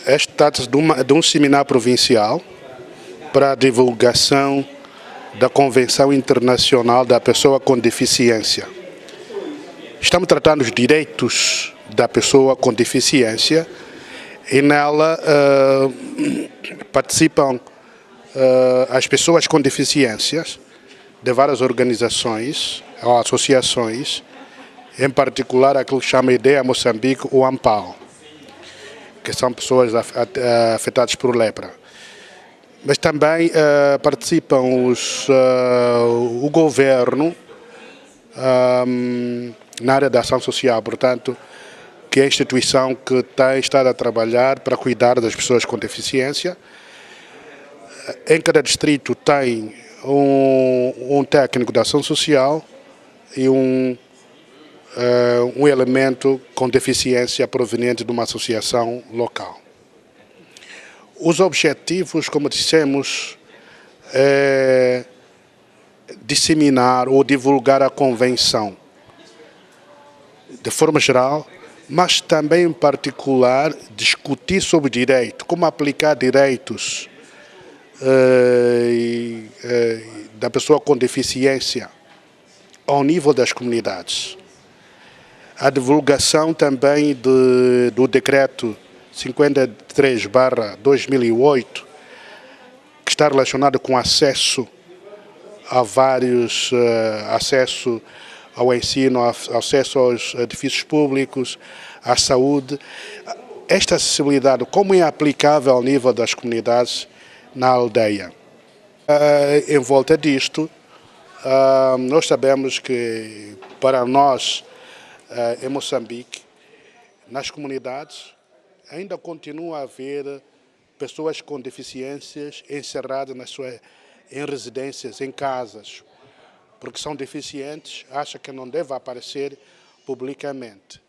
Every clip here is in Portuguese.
Este trata-se de um seminário provincial para a divulgação da Convenção Internacional da Pessoa com Deficiência. Estamos tratando dos direitos da pessoa com deficiência e nela participam as pessoas com deficiências de várias organizações ou associações, em particular aquilo que chama Ideia Moçambique, o AMPAO, que são pessoas afetadas por lepra. Mas também participam o governo na área da ação social, portanto, que é a instituição que tem estado a trabalhar para cuidar das pessoas com deficiência. Em cada distrito tem um técnico de ação social e um elemento com deficiência proveniente de uma associação local. Os objetivos, como dissemos, é disseminar ou divulgar a convenção de forma geral, mas também em particular discutir sobre direito, como aplicar direitos da pessoa com deficiência ao nível das comunidades. A divulgação também do decreto 53/2008, que está relacionado com acesso a vários, acesso ao ensino, acesso aos edifícios públicos, à saúde. Esta acessibilidade, como é aplicável ao nível das comunidades na aldeia? Em volta disto, nós sabemos que para nós, em Moçambique, nas comunidades, ainda continua a haver pessoas com deficiências encerradas em residências, em casas, porque são deficientes, acham que não devem aparecer publicamente.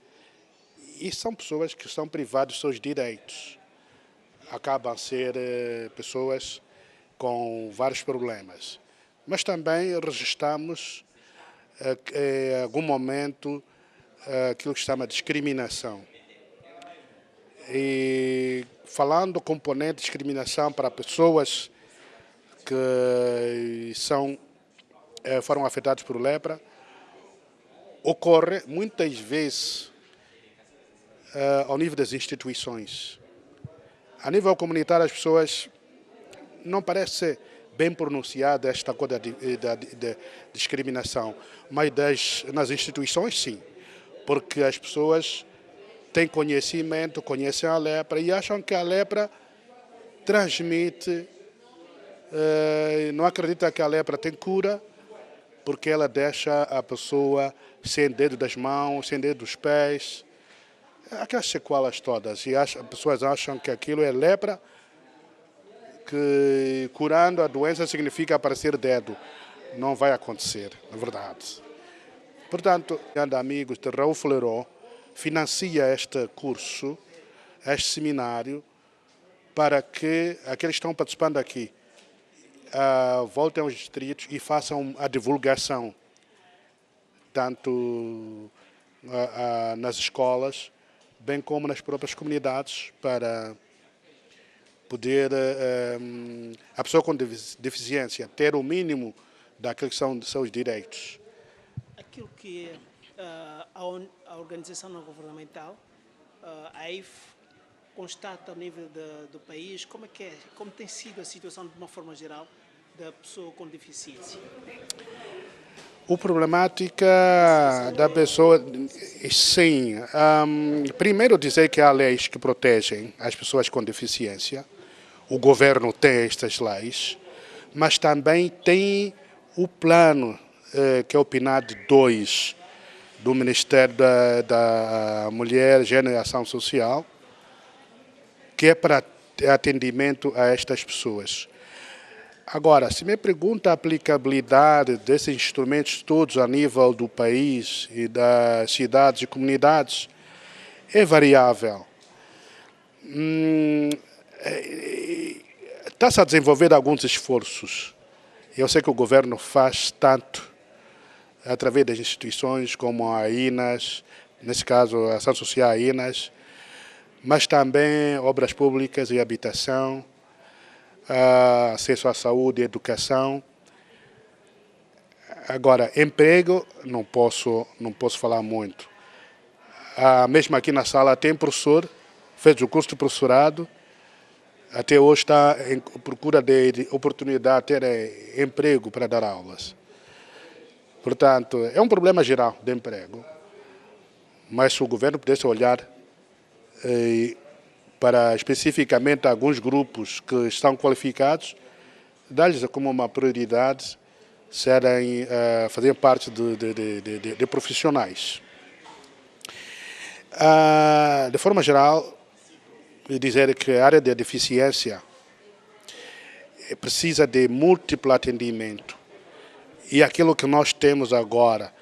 E são pessoas que são privadas dos seus direitos. Acabam a ser pessoas com vários problemas. Mas também registramos, em algum momento, aquilo que se chama discriminação. E falando componente de discriminação para pessoas que foram afetadas por lepra, ocorre muitas vezes ao nível das instituições. A nível comunitário, as pessoas não parece ser bem pronunciada esta coisa de discriminação, mas nas instituições, sim, porque as pessoas têm conhecimento, conhecem a lepra e acham que a lepra transmite, não acreditam que a lepra tem cura, porque ela deixa a pessoa sem dedo das mãos, sem dedo dos pés, aquelas sequelas todas. E as pessoas acham que aquilo é lepra, que curando a doença significa aparecer dedo. Não vai acontecer, na verdade. Portanto, amigos de Raul Flerot financia este curso, este seminário, para que aqueles que estão participando aqui voltem aos distritos e façam a divulgação, tanto nas escolas, bem como nas próprias comunidades, para poder a pessoa com deficiência ter o mínimo daquilo que são seus direitos. Aquilo que a organização não governamental, a AIF, constata ao nível do país, como tem sido a situação de uma forma geral da pessoa com deficiência? A problemática da pessoa, sim. Primeiro dizer que há leis que protegem as pessoas com deficiência. O governo tem estas leis, mas também tem o plano, que é o PNAD 2, do Ministério da Mulher, Gênero e Ação Social, que é para atendimento a estas pessoas. Agora, se me pergunta a aplicabilidade desses instrumentos todos a nível do país e das cidades e comunidades, é variável. Está-se a desenvolver alguns esforços. Eu sei que o governo faz tanto através das instituições como a INAS, nesse caso a Ação Social a INAS, mas também obras públicas e habitação, acesso à saúde e educação. Agora, emprego, não posso falar muito. Mesmo aqui na sala tem professor, fez o curso de professorado, até hoje está em procura de oportunidade de ter emprego para dar aulas. Portanto, é um problema geral de emprego, mas se o governo pudesse olhar para especificamente alguns grupos que estão qualificados, dar-lhes como uma prioridade fazer parte de profissionais. De forma geral, dizer que a área de deficiência precisa de múltiplo atendimento. E aquilo que nós temos agora,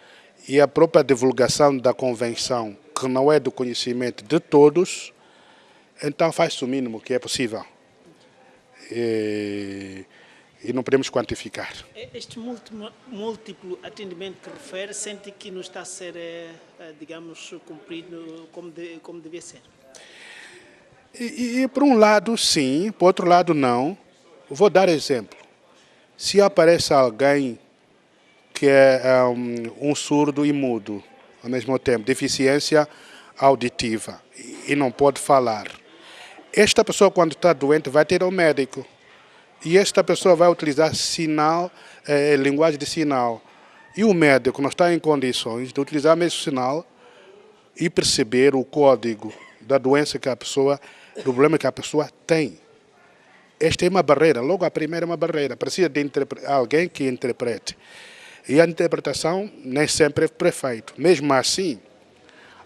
e a própria divulgação da convenção, que não é do conhecimento de todos, então faz-se o mínimo que é possível. E não podemos quantificar. Este múltiplo atendimento que refere, sente que não está a ser, digamos, cumprido como devia ser? E por um lado, sim, por outro lado, não. Vou dar exemplo. Se aparece alguém que é um surdo e mudo, ao mesmo tempo, deficiência auditiva, e não pode falar, esta pessoa, quando está doente, vai ter um médico. E esta pessoa vai utilizar sinal, linguagem de sinal. E o médico não está em condições de utilizar o mesmo sinal e perceber o código da doença que a pessoa, do problema que a pessoa tem. Esta é uma barreira, logo a primeira é uma barreira. Precisa de alguém que interprete. E a interpretação nem sempre é perfeita. Mesmo assim,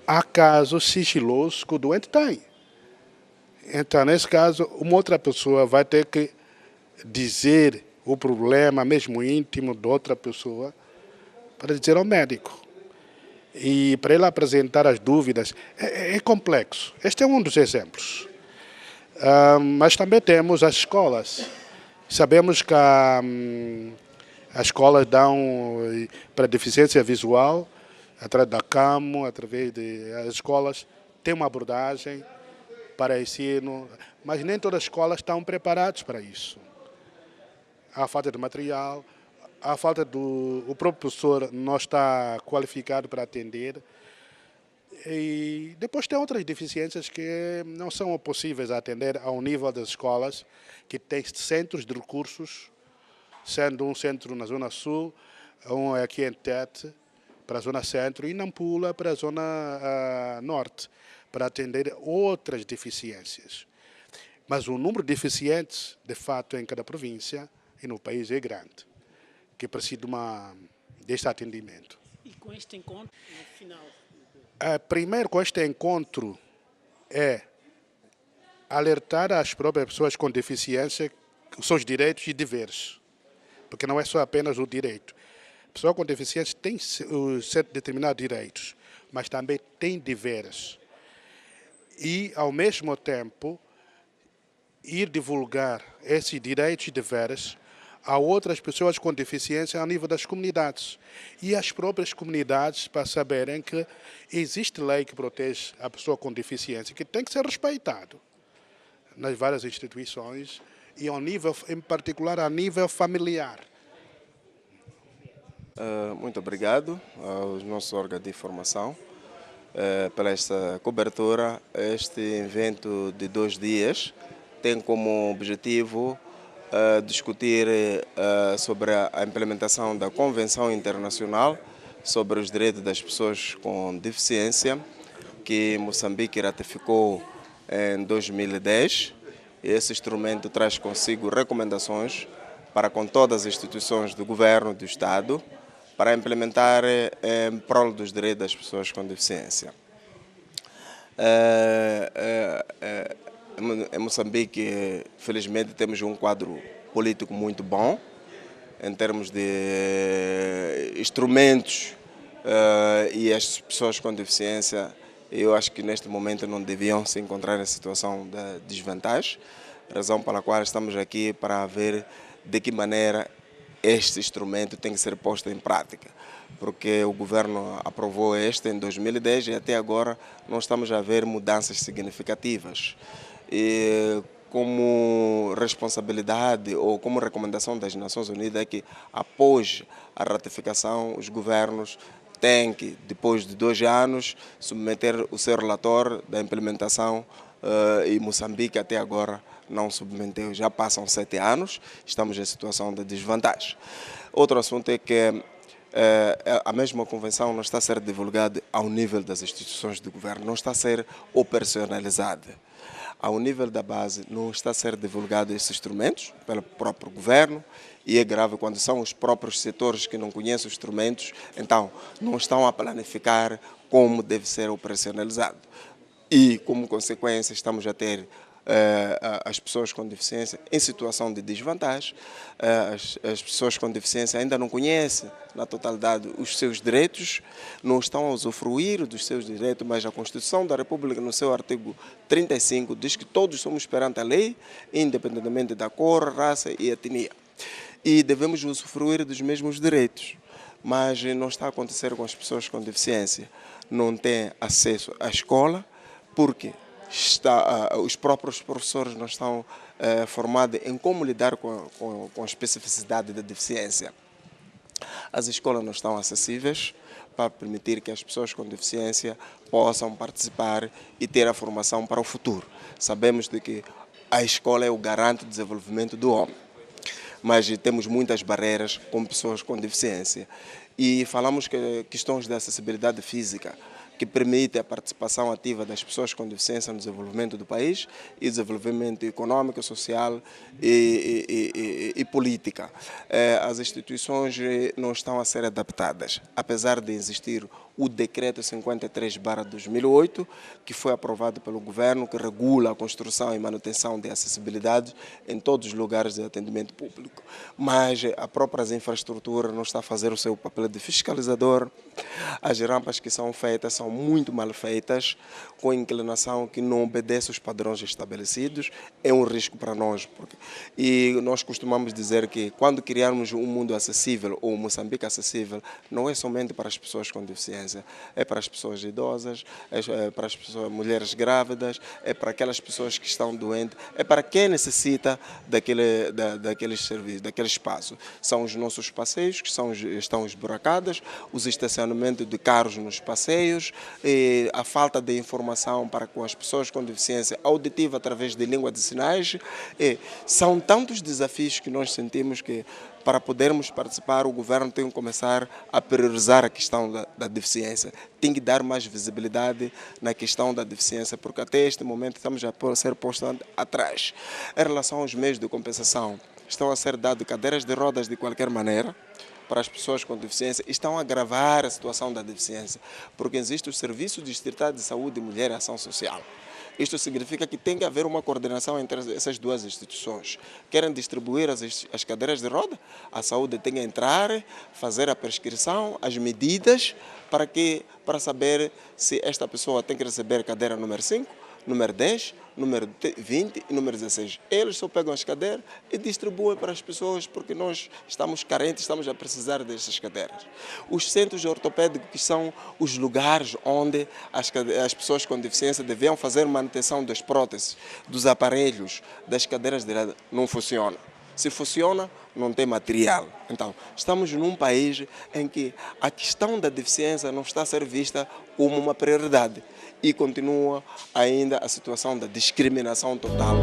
há casos sigilosos que o doente tem. Então, nesse caso, uma outra pessoa vai ter que dizer o problema, mesmo íntimo, de outra pessoa, para dizer ao médico. E para ele apresentar as dúvidas, é complexo. Este é um dos exemplos. Mas também temos as escolas. Sabemos que as escolas dão para deficiência visual, através da CAMO, através das escolas, tem uma abordagem para ensino, mas nem todas as escolas estão preparadas para isso. Há falta de material, há falta do... O próprio professor não está qualificado para atender. E depois tem outras deficiências que não são possíveis a atender ao nível das escolas, que têm centros de recursos, sendo um centro na Zona Sul, um aqui em Tete, para a Zona Centro, e Nampula, para a Zona Norte, para atender outras deficiências. Mas o número de deficientes, de fato, em cada província e no país é grande, que precisa deste atendimento. E com este encontro, no final... Primeiro, com este encontro, é alertar as próprias pessoas com deficiência os seus direitos e deveres, porque não é só apenas o direito. A pessoa com deficiência tem certos determinados direitos, mas também tem deveres. E, ao mesmo tempo, ir divulgar esses direitos e deveres a outras pessoas com deficiência a nível das comunidades. E as próprias comunidades para saberem que existe lei que protege a pessoa com deficiência, que tem que ser respeitado nas várias instituições e ao nível, em particular a nível familiar. Muito obrigado aos nossos órgãos de informação pela esta cobertura. Este evento de 2 dias tem como objetivo discutir sobre a implementação da Convenção Internacional sobre os Direitos das Pessoas com Deficiência, que Moçambique ratificou em 2010. Esse instrumento traz consigo recomendações para com todas as instituições do governo, do Estado, para implementar em prol dos direitos das pessoas com deficiência. Em Moçambique, felizmente, temos um quadro político muito bom, em termos de instrumentos, e as pessoas com deficiência, eu acho que neste momento não deviam se encontrar em situação de desvantagem, razão pela qual estamos aqui para ver de que maneira este instrumento tem que ser posto em prática, porque o governo aprovou este em 2010 e até agora não estamos a ver mudanças significativas. E como responsabilidade ou como recomendação das Nações Unidas é que após a ratificação os governos têm que, depois de 2 anos, submeter o seu relatório da implementação e Moçambique até agora não submeteu. Já passam 7 anos, estamos em situação de desvantagem. Outro assunto é que a mesma convenção não está a ser divulgada ao nível das instituições do governo, não está a ser operacionalizada. Ao nível da base, não está a ser divulgado esses instrumentos pelo próprio governo, e é grave quando são os próprios setores que não conhecem os instrumentos, então não estão a planificar como deve ser operacionalizado. E, como consequência, estamos a ter as pessoas com deficiência em situação de desvantagem. As pessoas com deficiência ainda não conhecem na totalidade os seus direitos, não estão a usufruir dos seus direitos, mas a Constituição da República, no seu artigo 35, diz que todos somos perante a lei, independentemente da cor, raça e etnia. E devemos usufruir dos mesmos direitos, mas não está a acontecer com as pessoas com deficiência. Não têm acesso à escola, porque os próprios professores não estão formados em como lidar com a especificidade da deficiência. As escolas não estão acessíveis para permitir que as pessoas com deficiência possam participar e ter a formação para o futuro. Sabemos de que a escola é o garante do desenvolvimento do homem, mas temos muitas barreiras com pessoas com deficiência. E falamos que questões de acessibilidade física, que permite a participação ativa das pessoas com deficiência no desenvolvimento do país e desenvolvimento econômico, social e política. As instituições não estão a ser adaptadas, apesar de existir o Decreto 53/2008, que foi aprovado pelo governo, que regula a construção e manutenção de acessibilidade em todos os lugares de atendimento público. Mas a própria infraestrutura não está a fazer o seu papel de fiscalizador. As rampas que são feitas são muito mal feitas, com inclinação que não obedece aos padrões estabelecidos. É um risco para nós. E nós costumamos dizer que quando criarmos um mundo acessível ou um Moçambique acessível, não é somente para as pessoas com deficiência, deficiência. É para as pessoas idosas, é para as pessoas, mulheres grávidas, é para aquelas pessoas que estão doentes, é para quem necessita daqueles serviços, daquele espaço. São os nossos passeios que estão esburacados, os estacionamentos de carros nos passeios, e a falta de informação para com as pessoas com deficiência auditiva através de língua de sinais. E são tantos desafios que nós sentimos que, para podermos participar, o governo tem que começar a priorizar a questão da deficiência. Tem que dar mais visibilidade na questão da deficiência, porque até este momento estamos a ser postos atrás. Em relação aos meios de compensação, estão a ser dados cadeiras de rodas de qualquer maneira para as pessoas com deficiência, estão a agravar a situação da deficiência, porque existe o Serviço Distrital de Saúde e Mulher e Ação Social. Isto significa que tem que haver uma coordenação entre essas duas instituições. Querem distribuir as cadeiras de roda? A saúde tem que entrar, fazer a prescrição, as medidas, para saber se esta pessoa tem que receber cadeira número 5, número 10, número 20 e número 16. Eles só pegam as cadeiras e distribuem para as pessoas, porque nós estamos carentes, estamos a precisar dessas cadeiras. Os centros ortopédicos, que são os lugares onde as pessoas com deficiência deviam fazer manutenção das próteses, dos aparelhos, das cadeiras de roda, não funcionam. Se funciona, não tem material. Então, estamos num país em que a questão da deficiência não está a ser vista como uma prioridade e continua ainda a situação da discriminação total.